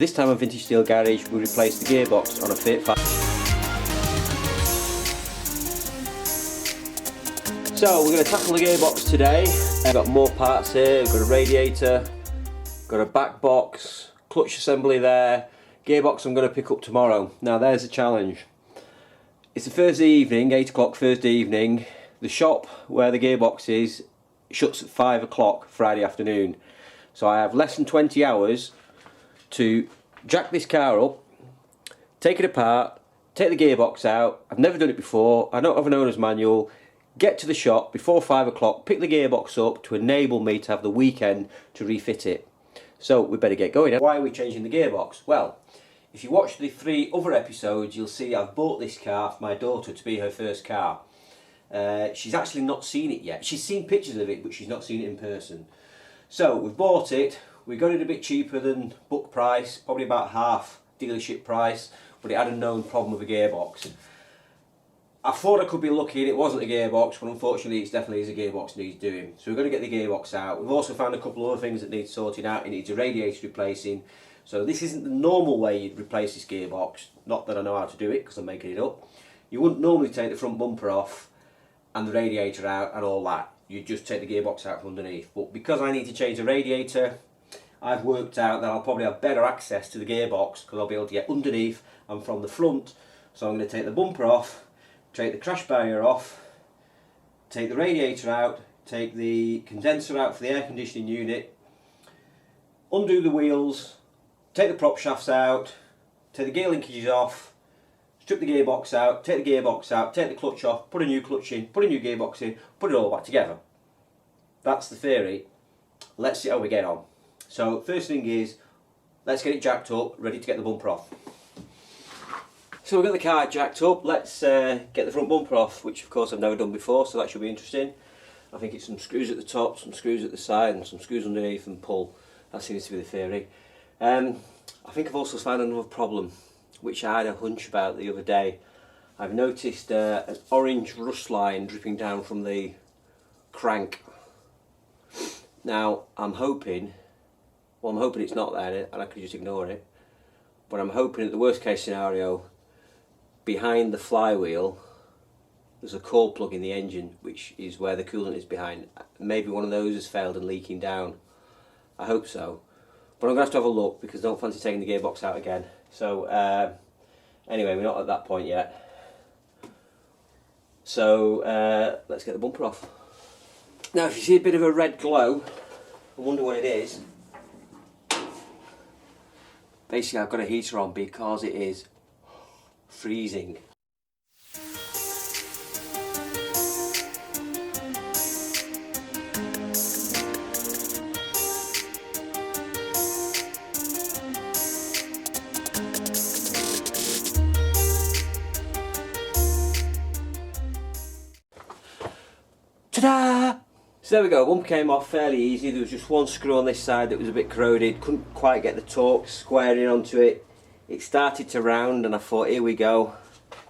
This time on Vintage Steel Garage we replaced the gearbox on a Fiat. So we're going to tackle the gearbox today. I've got more parts here. We've got a radiator, got a back box, clutch assembly there. Gearbox I'm going to pick up tomorrow. Now there's a challenge. It's a Thursday evening, 8 o'clock Thursday evening. The shop where the gearbox is shuts at 5 o'clock Friday afternoon. So I have less than 20 hours to jack this car up, take it apart, take the gearbox out. I've never done it before, I don't have an owner's manual. Get to the shop before 5 o'clock, pick the gearbox up to enable me to have the weekend to refit it. So we better get going. Why are we changing the gearbox? Well, if you watch the 3 other episodes you'll see I've bought this car for my daughter to be her first car. She's actually not seen it yet. She's seen pictures of it but she's not seen it in person. So we've bought it. We got it a bit cheaper than book price, probably about half dealership price, but it had a known problem with a gearbox. I thought I could be lucky and it wasn't a gearbox, but unfortunately it definitely is a gearbox that needs doing. So we're going to get the gearbox out. We've also found a couple of other things that need sorting out. It needs a radiator replacing. So this isn't the normal way you'd replace this gearbox. Not that I know how to do it because I'm making it up. You wouldn't normally take the front bumper off and the radiator out and all that. You'd just take the gearbox out from underneath. But because I need to change the radiator, I've worked out that I'll probably have better access to the gearbox because I'll be able to get underneath and from the front. So I'm going to take the bumper off, take the crash barrier off, take the radiator out, take the condenser out for the air conditioning unit, undo the wheels, take the prop shafts out, take the gear linkages off, strip the gearbox out, take the gearbox out, take the clutch off, put a new clutch in, put a new gearbox in, put it all back together. That's the theory. Let's see how we get on. So first thing is, let's get it jacked up, ready to get the bumper off. So we've got the car jacked up, let's get the front bumper off, which of course I've never done before, so that should be interesting. I think it's some screws at the top, some screws at the side and some screws underneath and pull. That seems to be the theory. I think I've also found another problem, which I had a hunch about the other day. I've noticed an orange rust line dripping down from the crank. Now I'm hoping it's not there and I could just ignore it, but I'm hoping at the worst case scenario, behind the flywheel there's a core plug in the engine, which is where the coolant is behind. Maybe one of those has failed and leaking down. I hope so, but I'm going to have a look because I don't fancy taking the gearbox out again. So anyway, we're not at that point yet. So let's get the bumper off. Now if you see a bit of a red glow, I wonder what it is. Basically I've got a heater on because it is freezing. Ta-da! So there we go, bumper came off fairly easy. There was just one screw on this side that was a bit corroded, couldn't quite get the torque squaring onto it. It started to round and I thought, here we go,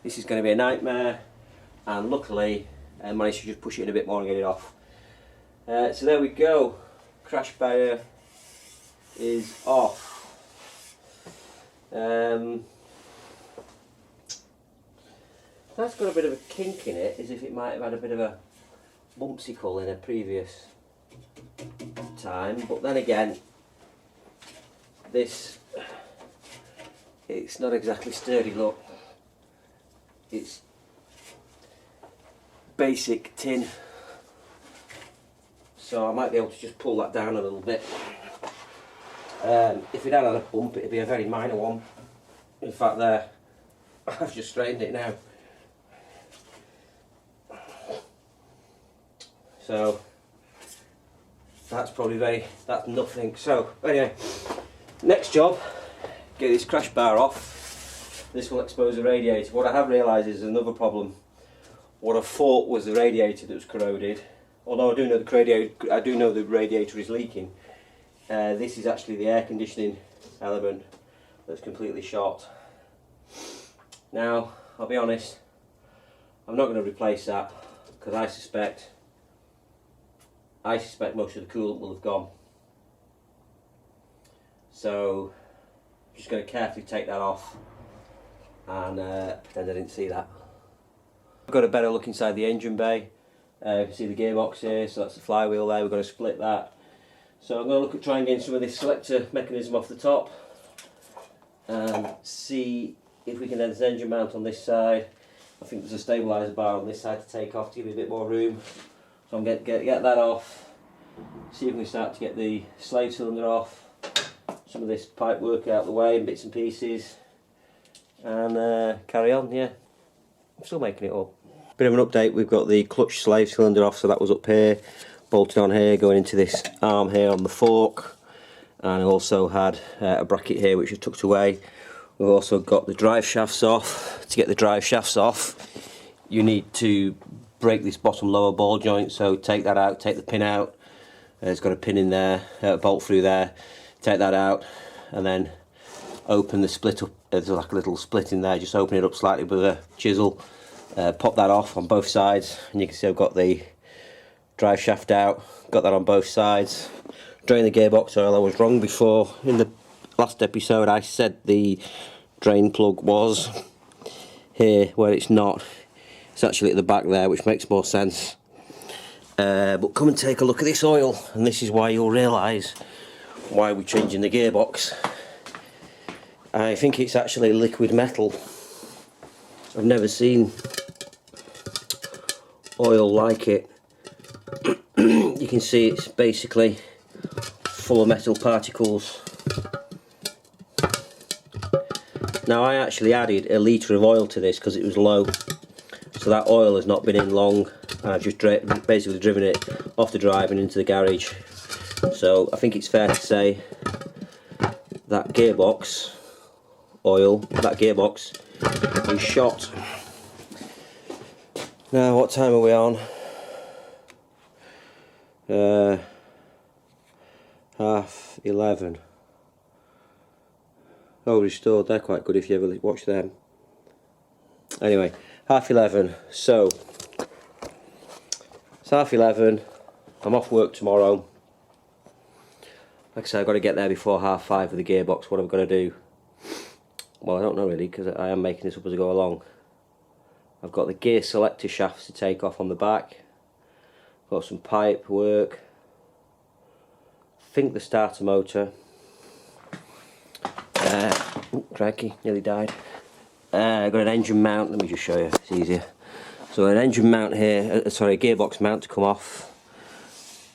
this is going to be a nightmare, and luckily I managed to just push it in a bit more and get it off. So there we go, crash barrier is off. That's got a bit of a kink in it, as if it might have had a bit of a bumpsicle in a previous time, but then again it's not exactly sturdy. Look, it's basic tin, so I might be able to just pull that down a little bit. If it had a bump it'd be a very minor one. In fact there, I've just straightened it now. So that's that's nothing. So anyway, next job, get this crash bar off. This will expose the radiator. What I have realised is another problem. What I thought was the radiator that was corroded, although I do know the radiator is leaking. This is actually the air conditioning element that's completely shot. Now I'll be honest, I'm not going to replace that because I suspect most of the coolant will have gone. So Just going to carefully take that off and pretend I didn't see that. I've got a better look inside the engine bay. You can see the gearbox here, so that's the flywheel there. We're going to split that. So I'm going to look at trying getting some of this selector mechanism off the top and see if we can have this engine mount on this side. I think there's a stabiliser bar on this side to take off to give it a bit more room. So I'm going to get that off, see if we can start to get the slave cylinder off, some of this pipe work out of the way in bits and pieces, and carry on. Yeah, I'm still making it up. Bit of an update, we've got the clutch slave cylinder off, so that was up here, bolted on here, going into this arm here on the fork, and I also had a bracket here which is tucked away. We've also got the drive shafts off. To get the drive shafts off, you need to break this bottom lower ball joint, so take that out, take the pin out. It's got a pin in there, a bolt through there. Take that out and then open the split up. There's like a little split in there, just open it up slightly with a chisel. Pop that off on both sides, and you can see I've got the drive shaft out, got that on both sides. Drain the gearbox oil. I was wrong before. In the last episode I said the drain plug was here where it's not. It's actually at the back there, which makes more sense. But come and take a look at this oil, and this is why you'll realise why we're changing the gearbox. I think it's actually liquid metal. I've never seen oil like it. You can see it's basically full of metal particles. Now I actually added a litre of oil to this because it was low, so that oil has not been in long, and I've just basically driven it off the drive and into the garage. So I think it's fair to say that gearbox oil, that gearbox is shot. Now what time are we on? 11:30. Oh, restored, they're quite good if you ever watch them. Anyway, 11:30, so it's 11:30, I'm off work tomorrow. Like I said, I've got to get there before 5:30 with the gearbox. What I've got to do? Well, I don't know really, because I am making this up as I go along. I've got the gear selector shafts to take off on the back. Got some pipe work. I think the starter motor. Crikey, nearly died. I've got an engine mount, let me just show you, it's easier. So an engine mount here, sorry, a gearbox mount to come off.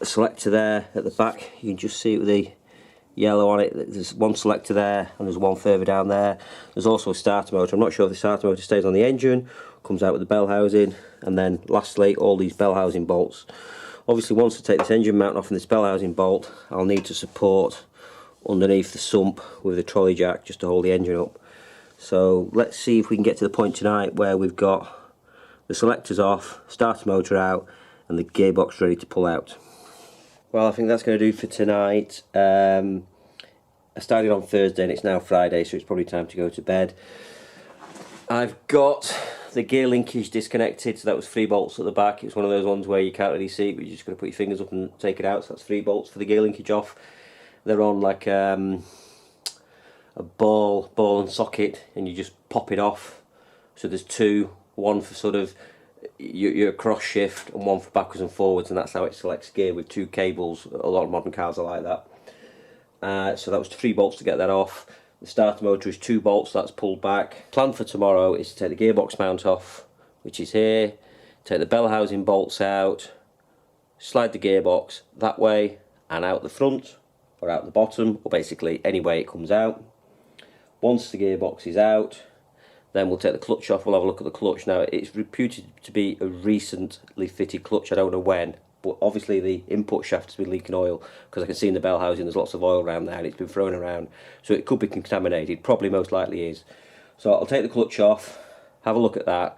A selector there at the back, you can just see it with the yellow on it. There's one selector there and there's one further down there. There's also a starter motor. I'm not sure if the starter motor stays on the engine, comes out with the bell housing, and then lastly all these bell housing bolts. Obviously once I take this engine mount off and this bell housing bolt, I'll need to support underneath the sump with the trolley jack just to hold the engine up. So let's see if we can get to the point tonight where we've got the selectors off, starter motor out, and the gearbox ready to pull out. Well, I think that's going to do for tonight. I started on Thursday and it's now Friday, so it's probably time to go to bed. I've got the gear linkage disconnected, so that was 3 bolts at the back. It's one of those ones where you can't really see it, but you're just going to put your fingers up and take it out, so that's 3 bolts for the gear linkage off. They're on like a ball and socket, and you just pop it off. So there's 2, one for sort of your cross shift and one for backwards and forwards, and that's how it selects gear, with 2 cables. A lot of modern cars are like that. So that was 3 bolts to get that off. The starter motor is 2 bolts, that's pulled back. Plan for tomorrow is to take the gearbox mount off, which is here, take the bell housing bolts out, slide the gearbox that way and out the front, or out the bottom, or basically any way it comes out. Once the gearbox is out, then we'll take the clutch off. We'll have a look at the clutch. Now it's reputed to be a recently fitted clutch, I don't know when, but obviously the input shaft has been leaking oil, because I can see in the bell housing there's lots of oil around there and it's been thrown around, so it could be contaminated, probably most likely is. So I'll take the clutch off, have a look at that,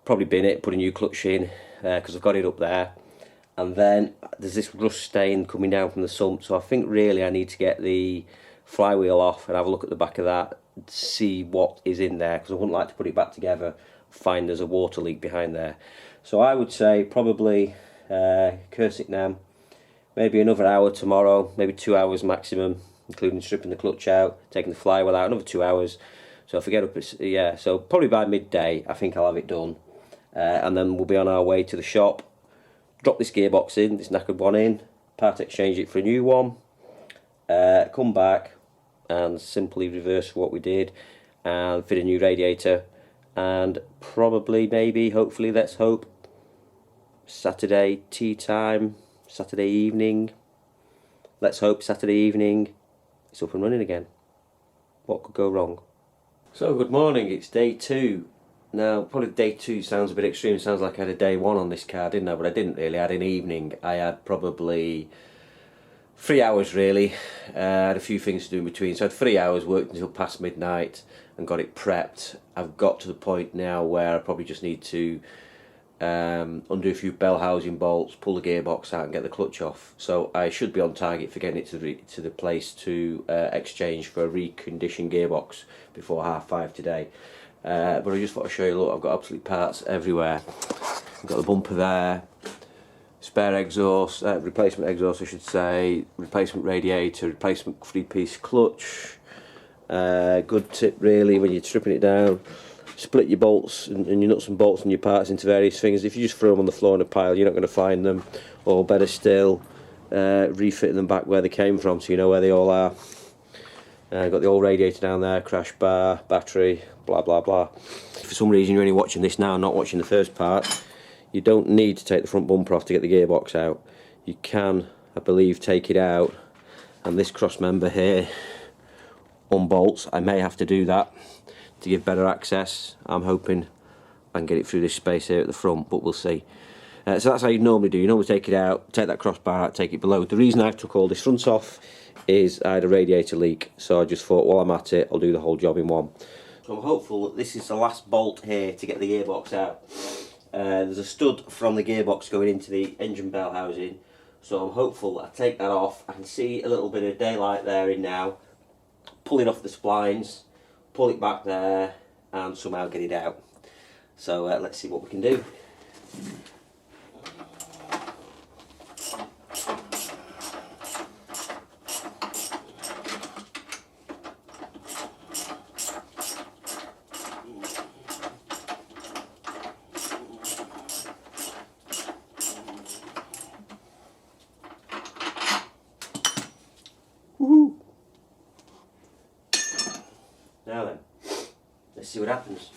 probably bin it, put a new clutch in, because I've got it up there. And then there's this rust stain coming down from the sump, so I think really I need to get the flywheel off and have a look at the back of that, see what is in there, because I wouldn't like to put it back together, find there's a water leak behind there. So I would say probably curse it now, maybe another hour tomorrow, maybe 2 hours maximum, including stripping the clutch out, taking the flywheel out, another 2 hours. So if I get up, yeah, so probably by midday I think I'll have it done, and then we'll be on our way to the shop, drop this gearbox in, this knackered one in, part exchange it for a new one, come back and simply reverse what we did and fit a new radiator, and probably, maybe, hopefully, let's hope, Saturday tea time, Saturday evening, let's hope Saturday evening it's up and running again. What could go wrong? So good morning, it's day 2. Now probably day 2 sounds a bit extreme, it sounds like I had a day 1 on this car, didn't I? But I didn't really. I had an evening. I had probably 3 hours really. I had a few things to do in between, so I had 3 hours, worked until past midnight and got it prepped. I've got to the point now where I probably just need to undo a few bell housing bolts, pull the gearbox out and get the clutch off. So I should be on target for getting it to the place to exchange for a reconditioned gearbox before 5:30 today. But I just thought I'd show you, look, I've got absolute parts everywhere. I've got the bumper there, spare exhaust, replacement exhaust I should say, replacement radiator, replacement 3-piece clutch. Good tip really when you're stripping it down, split your bolts and your nuts and bolts and your parts into various things. If you just throw them on the floor in a pile, you're not going to find them, or better still, refitting them back where they came from so you know where they all are. Got the old radiator down there, crash bar, battery, blah blah blah. If for some reason you're only watching this now, not watching the first part, you don't need to take the front bumper off to get the gearbox out. You can, I believe, take it out and this cross member here unbolts. I may have to do that to give better access. I'm hoping I can get it through this space here at the front, but we'll see. So that's how you normally do. You normally take it out, take that crossbar out, take it below. The reason I took all this front off is I had a radiator leak, so I just thought while I'm at it I'll do the whole job in one. So I'm hopeful that this is the last bolt here to get the gearbox out. There's a stud from the gearbox going into the engine bell housing, so I'm hopeful that I take that off. I can see a little bit of daylight there in now, pull it off the splines, pull it back there and somehow get it out. So let's see what we can do. Woohoo! Now then, let's see what happens.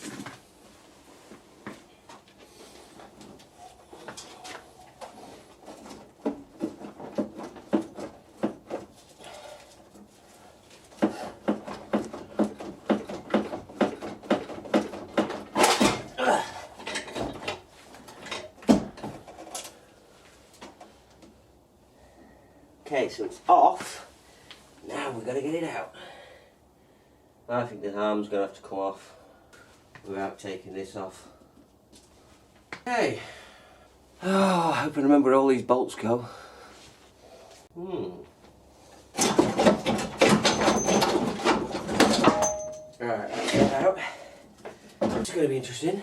Okay, so it's off. Now we've got to get it out. I think the arm's going to have to come off without taking this off. Okay. Oh, I hope I remember where all these bolts go. Alright, let's get that out. It's going to be interesting.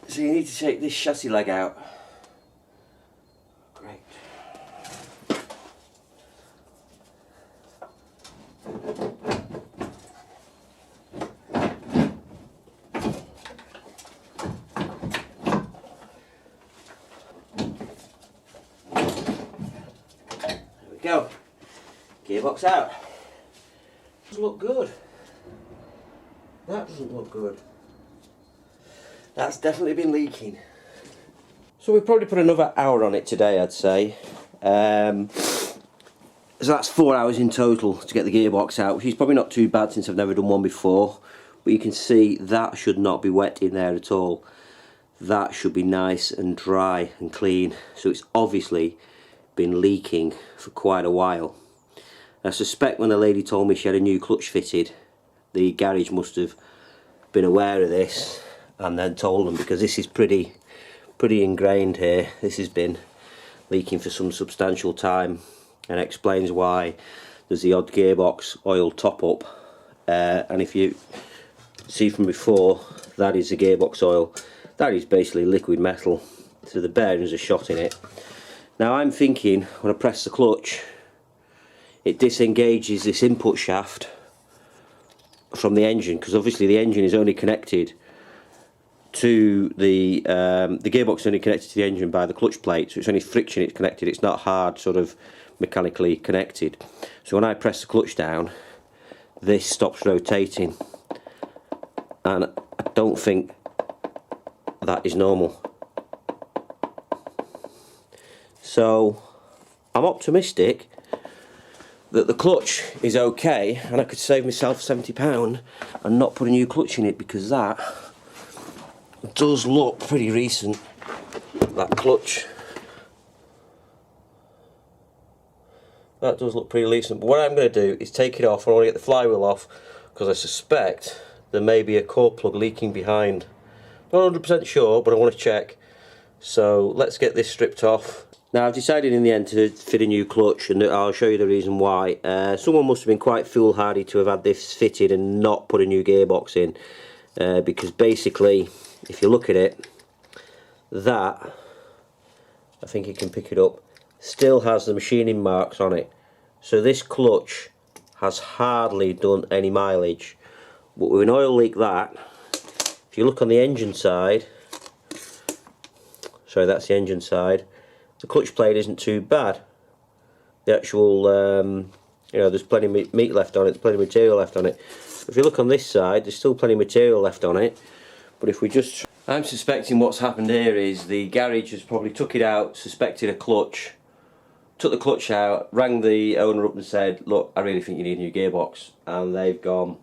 So you need to take this chassis leg out. Great. Go. Gearbox out. Doesn't look good. That doesn't look good. That's definitely been leaking. So we've probably put another hour on it today, I'd say. So that's 4 hours in total to get the gearbox out, which is probably not too bad since I've never done one before. But you can see that should not be wet in there at all. That should be nice and dry and clean. So it's obviously been leaking for quite a while. I suspect when the lady told me she had a new clutch fitted, the garage must have been aware of this and then told them, because this is pretty ingrained here. This has been leaking for some substantial time, and explains why there's the odd gearbox oil top up, and if you see from before, that is the gearbox oil. That is basically liquid metal, so the bearings are shot in it. Now I'm thinking when I press the clutch, it disengages this input shaft from the engine, because obviously the engine is only connected to the gearbox is only connected to the engine by the clutch plate, so it's only friction it's connected, it's not hard sort of mechanically connected. So when I press the clutch down, this stops rotating, and I don't think that is normal. So I'm optimistic that the clutch is okay, and I could save myself £70 and not put a new clutch in it, because that does look pretty recent, that clutch. That does look pretty recent. But what I'm going to do is take it off. I want to get the flywheel off, because I suspect there may be a core plug leaking behind. Not 100% sure, but I want to check. So let's get this stripped off. Now I've decided in the end to fit a new clutch, and I'll show you the reason why. Someone must have been quite foolhardy to have had this fitted and not put a new gearbox in, because basically, if you look at it, that, I think you can pick it up, still has the machining marks on it. So this clutch has hardly done any mileage. But with an oil leak that, if you look on the engine side, sorry, that's the engine side, the clutch plate isn't too bad. The actual, you know, there's plenty of meat left on it, there's plenty of material left on it. If you look on this side, there's still plenty of material left on it. But if we just, I'm suspecting what's happened here is the garage has probably took it out, suspected a clutch, took the clutch out, rang the owner up and said, look, I really think you need a new gearbox. And they've gone,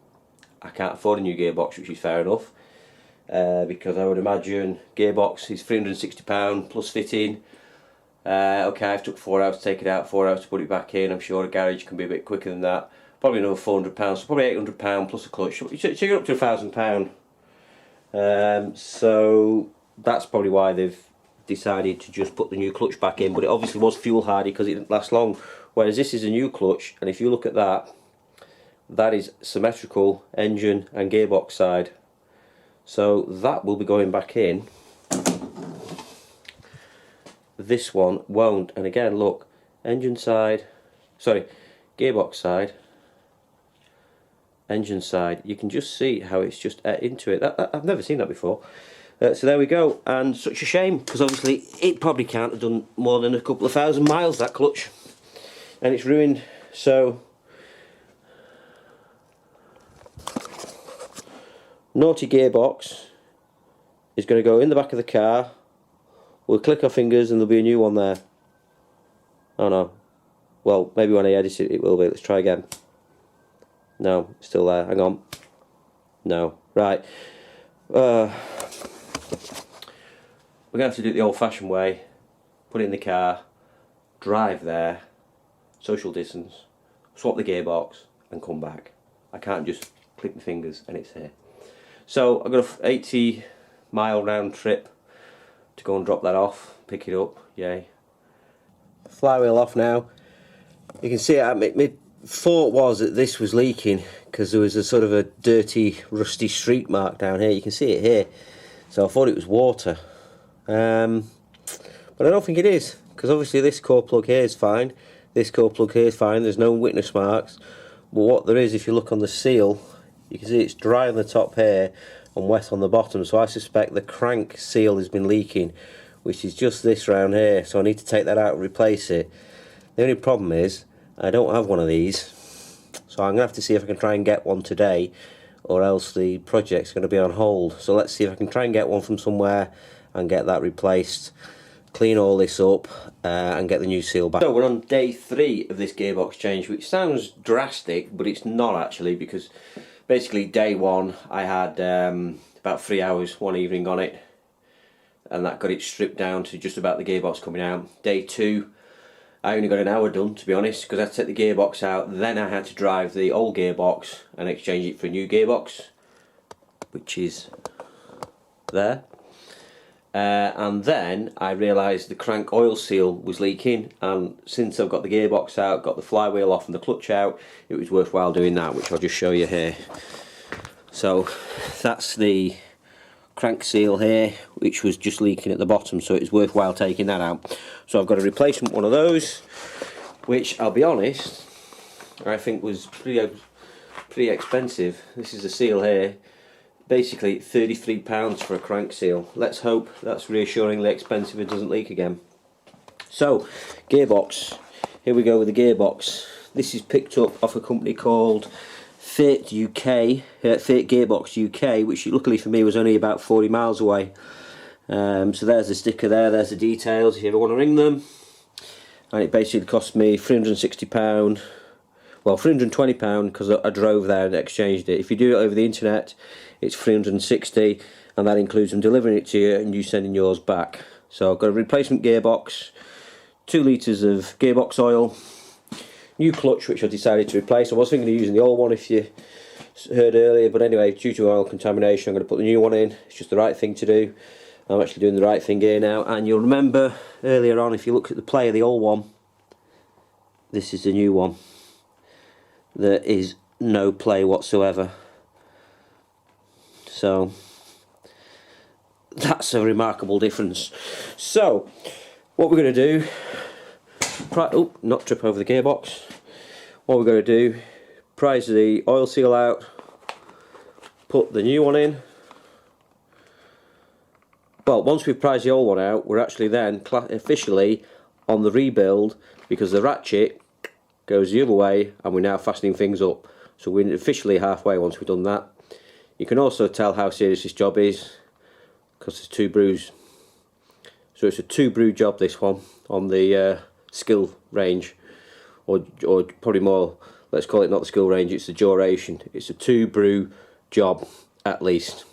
I can't afford a new gearbox, which is fair enough. Because I would imagine gearbox is £360 plus fitting. Okay, I've took 4 hours to take it out, 4 hours to put it back in. I'm sure a garage can be a bit quicker than that. Probably another £400, so probably £800 plus a clutch. So you're up to £1,000. So that's probably why they've decided to just put the new clutch back in. But it obviously was fuel hardy because it didn't last long. Whereas this is a new clutch, and if you look at that, that is symmetrical engine and gearbox side. So that will be going back in. This one won't. And again, look, engine side, sorry, gearbox side, engine side. You can just see how it's just into it. I've never seen that before. So there we go. And such a shame, because obviously it probably can't have done more than a couple of thousand miles, that clutch, and it's ruined. So naughty gearbox is going to go in the back of the car. We'll click our fingers and there'll be a new one there. Oh no. Well, maybe when I edit it, it will be. Let's try again. No, it's still there. Hang on. No. Right. We're going to have to do it the old-fashioned way. Put it in the car, drive there, social distance, swap the gearbox and come back. I can't just click my fingers and it's here. So I've got an 80-mile round trip to go and drop that off, pick it up, yay. Flywheel off now. You can see it, my thought was that this was leaking because there was a sort of a dirty, rusty streak mark down here. You can see it here. So I thought it was water. But I don't think it is, because obviously this core plug here is fine. This core plug here is fine, there's no witness marks. But what there is, if you look on the seal, you can see it's dry on the top here and wet on the bottom, so I suspect the crank seal has been leaking, which is just this round here, so I need to take that out and replace it. The only problem is I don't have one of these, so I'm going to have to see if I can try and get one today, or else the project's going to be on hold. So let's see if I can try and get one from somewhere and get that replaced, clean all this up and get the new seal back. So we're on day 3 of this gearbox change, which sounds drastic, but it's not actually, because basically day 1 I had about 3 hours one evening on it, and that got it stripped down to just about the gearbox coming out. Day 2 I only got an hour done, to be honest, because I had to take the gearbox out, then I had to drive the old gearbox and exchange it for a new gearbox, which is there. And then I realised the crank oil seal was leaking, and since I've got the gearbox out, got the flywheel off and the clutch out, it was worthwhile doing that, which I'll just show you here. So that's the crank seal here, which was just leaking at the bottom, so it's worthwhile taking that out. So I've got a replacement one of those, which I'll be honest, I think was pretty expensive. This is a seal here, basically £33 for a crank seal. Let's hope that's reassuringly expensive and doesn't leak again. So, gearbox. Here we go with the gearbox. This is picked up off a company called Fiat UK, Fiat Gearbox UK, which luckily for me was only about 40 miles away. So there's the sticker there, there's the details if you ever want to ring them. And it basically cost me £360, well £320 because I drove there and exchanged it. If you do it over the internet it's £360, and that includes them delivering it to you and you sending yours back. So I've got a replacement gearbox, 2 litres of gearbox oil, new clutch which I decided to replace. I was thinking of using the old one if you heard earlier, but anyway, due to oil contamination I'm going to put the new one in. It's just the right thing to do. I'm actually doing the right thing here now, and you'll remember earlier on, if you look at the play of the old one, this is the new one. There is no play whatsoever. So that's a remarkable difference. So what we're going to do, oh, not trip over the gearbox. What we're going to do, prise the oil seal out, put the new one in. Well, once we've prized the old one out, we're actually then officially on the rebuild, because the ratchet goes the other way and we're now fastening things up. So we're officially halfway once we've done that. You can also tell how serious this job is because there's 2 brews. So it's a 2 brew job, this one, on the skill range, or probably more, let's call it not the skill range, it's the duration. It's a 2 brew job at least.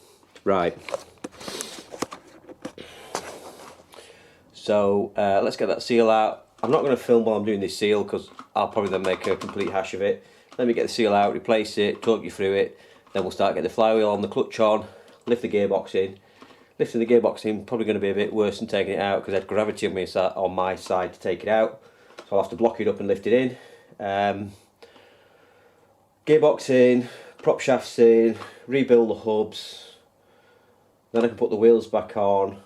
Right. So let's get that seal out. I'm not going to film while I'm doing this seal because I'll probably then make a complete hash of it. Let me get the seal out, replace it, talk you through it, then we'll start getting the flywheel on, the clutch on, lift the gearbox in. Lifting the gearbox in probably going to be a bit worse than taking it out because there's gravity on my side to take it out. So I'll have to block it up and lift it in. Gearbox in, prop shafts in, rebuild the hubs. Then I can put the wheels back on.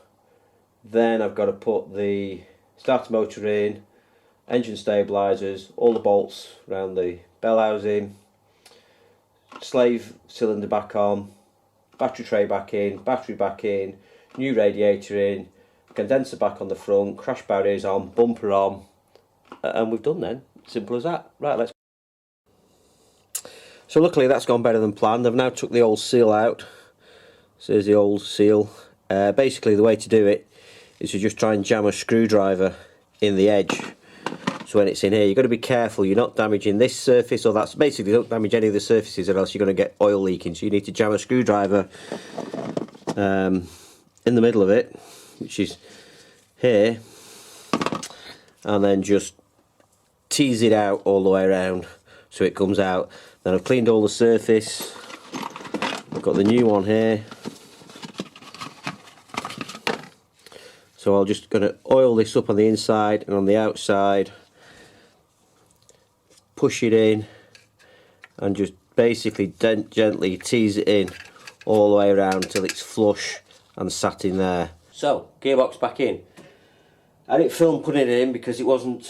Then I've got to put the starter motor in, engine stabilisers, all the bolts around the bell housing, slave cylinder back on, battery tray back in, battery back in, new radiator in, condenser back on the front, crash barriers on, bumper on, and we've done then. Simple as that. Right, let's. So luckily that's gone better than planned. I've now took the old seal out. So there's the old seal. Basically the way to do it is to just try and jam a screwdriver in the edge. So when it's in here, you've got to be careful you're not damaging this surface, or that's basically, don't damage any of the surfaces or else you're going to get oil leaking. So you need to jam a screwdriver in the middle of it, which is here, and then just tease it out all the way around so it comes out. Then I've cleaned all the surface. I've got the new one here. So I'm just going to oil this up on the inside and on the outside, push it in and just basically gently tease it in all the way around until it's flush and sat in there. So, gearbox back in. I didn't film putting it in because it wasn't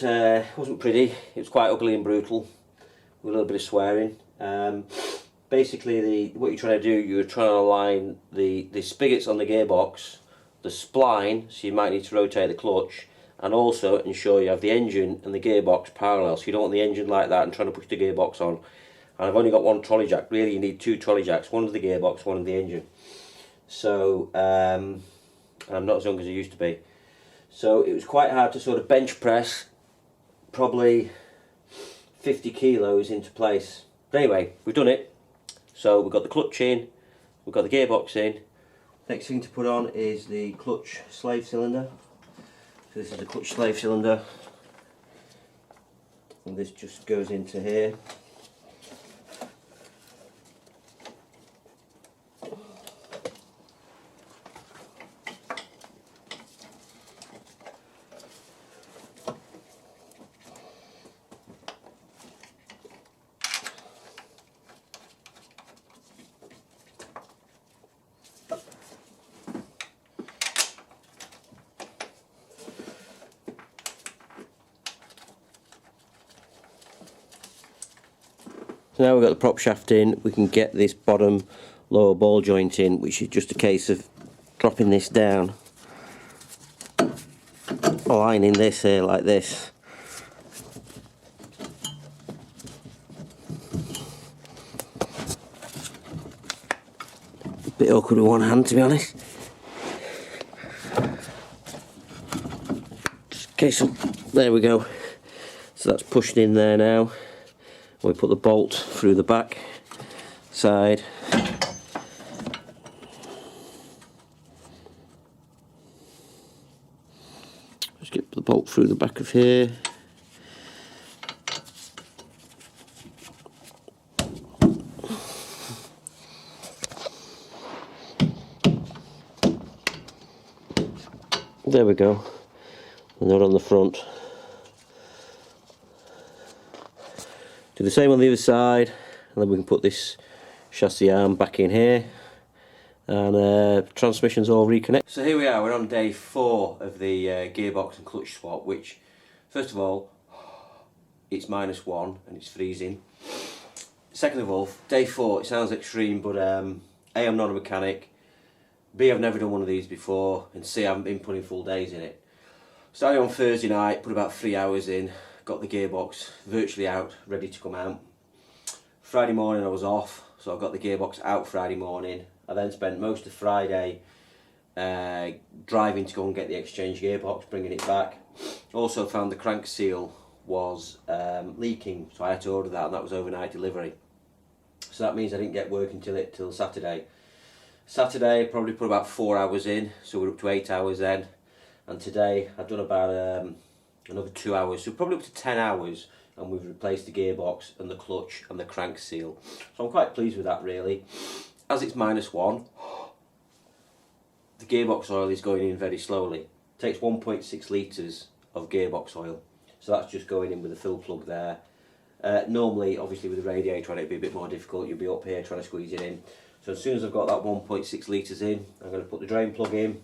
pretty. It was quite ugly and brutal with a little bit of swearing. Basically what you're trying to do, you're trying to align the spigots on the gearbox, the spline, so you might need to rotate the clutch, and also ensure you have the engine and the gearbox parallel, so you don't want the engine like that and trying to push the gearbox on. And I've only got 1 trolley jack. Really you need 2 trolley jacks, one of the gearbox, one of the engine. So I'm not as young as I used to be, so it was quite hard to sort of bench press probably 50 kilos into place. But anyway, we've done it. So we've got the clutch in, we've got the gearbox in. Next thing to put on is the clutch slave cylinder. So this is the clutch slave cylinder, and this just goes into here. So now we've got the prop shaft in, we can get this bottom lower ball joint in, which is just a case of dropping this down, aligning this here like this. A bit awkward with one hand, to be honest. Just in case there we go. So that's pushed in there now. We put the bolt through the back side. Just get the bolt through the back of here. There we go. And they're on the front. Do the same on the other side, and then we can put this chassis arm back in here, and transmission's all reconnected. So here we are, we're on day 4 of the gearbox and clutch swap, which, first of all, it's -1 and it's freezing. Second of all, day 4, it sounds extreme, but A, I'm not a mechanic, B, I've never done one of these before, and C, I haven't been putting full days in it. Started on Thursday night, put about 3 hours in, got the gearbox virtually out, ready to come out. Friday morning I was off, so I got the gearbox out Friday morning. I then spent most of Friday driving to go and get the exchange gearbox, bringing it back. Also found the crank seal was leaking, so I had to order that, and that was overnight delivery. So that means I didn't get work till Saturday. Saturday probably put about 4 hours in, so we're up to 8 hours then. And today I've done about another 2 hours, so probably up to 10 hours, and we've replaced the gearbox and the clutch and the crank seal. So I'm quite pleased with that, really. As it's -1, the gearbox oil is going in very slowly. It takes 1.6 litres of gearbox oil, so that's just going in with a fill plug there. Normally, obviously with the radiator on, it'd be a bit more difficult. You'll be up here trying to squeeze it in. So as soon as I've got that 1.6 litres in, I'm going to put the drain plug in.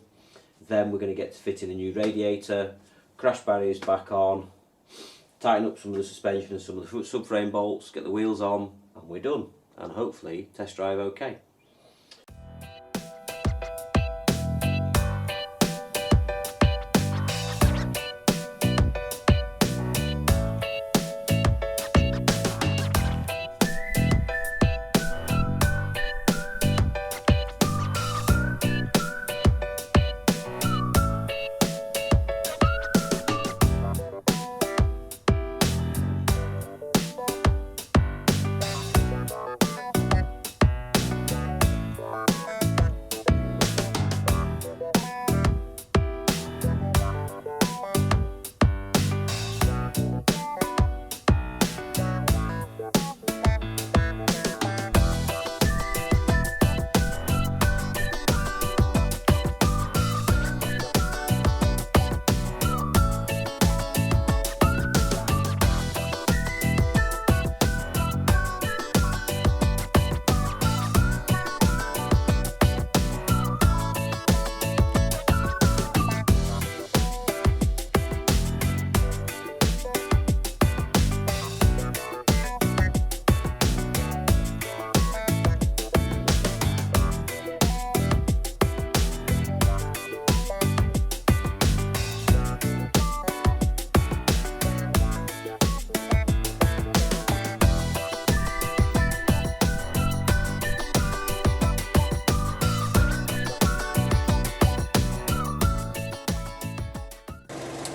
Then we're going to get to fit in a new radiator, crash barriers back on, tighten up some of the suspension and some of the subframe bolts, get the wheels on, and we're done. And hopefully test drive okay.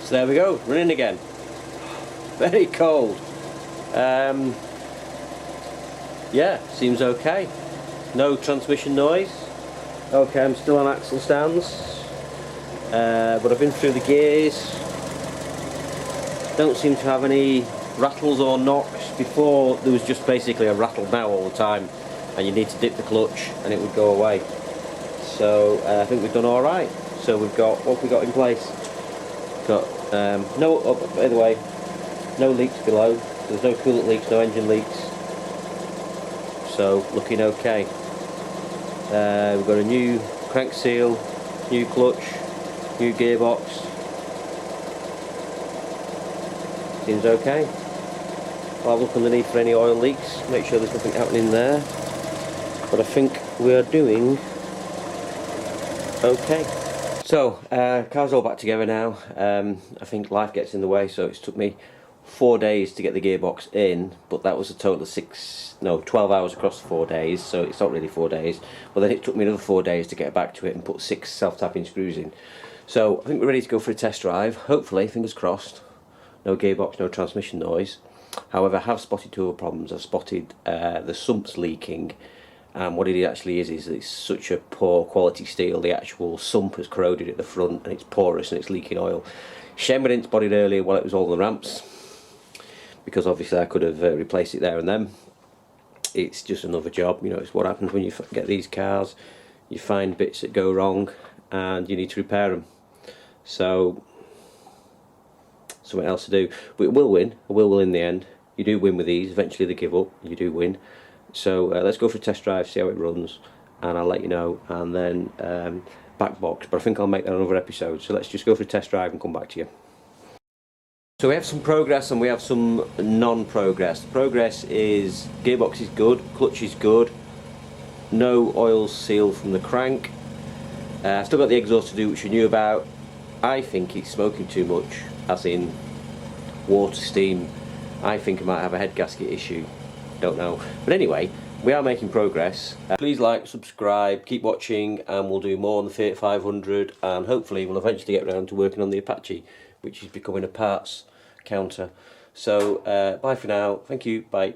So there we go, running again. Very cold. Yeah, seems okay. No transmission noise. Okay, I'm still on axle stands, but I've been through the gears. Don't seem to have any rattles or knocks. Before there was just basically a rattle now all the time, and you need to dip the clutch and it would go away. So I think we've done all right. So we've got what we got in place. Got no, by the way, no leaks below. There's no coolant leaks, no engine leaks. So looking okay. We've got a new crank seal, new clutch, new gearbox. Seems okay. I'll look underneath for any oil leaks, make sure there's nothing happening there. But I think we are doing okay. So, car's all back together now. I think life gets in the way, so it's took me 4 days to get the gearbox in, but that was a total of 12 hours across the 4 days, so it's not really 4 days. But then it took me another 4 days to get back to it and put 6 self-tapping screws in. So I think we're ready to go for a test drive. Hopefully, fingers crossed, no gearbox, no transmission noise. However, I have spotted 2 other problems. I've spotted the sumps leaking, and what it actually is it's such a poor quality steel, the actual sump has corroded at the front and it's porous and it's leaking oil. Shame I didn't spot it earlier while it was all on the ramps, because obviously I could have replaced it there and then. It's just another job, you know, it's what happens when you get these cars. You find bits that go wrong and you need to repair them. So, something else to do. But it will win, I will in the end. You do win with these, eventually they give up, you do win. So let's go for a test drive, see how it runs, and I'll let you know, and then back box, but I think I'll make that another episode. So let's just go for a test drive and come back to you. So we have some progress and we have some non-progress. The progress is gearbox is good, clutch is good, no oil seal from the crank. I've still got the exhaust to do, which you knew about. I think it's smoking too much, as in water, steam. I think I might have a head gasket issue, don't know. But anyway, we are making progress. Please like, subscribe, keep watching, and we'll do more on the Fiat 500, and hopefully we'll eventually get around to working on the Apache, which is becoming a parts counter. So bye for now, thank you, bye.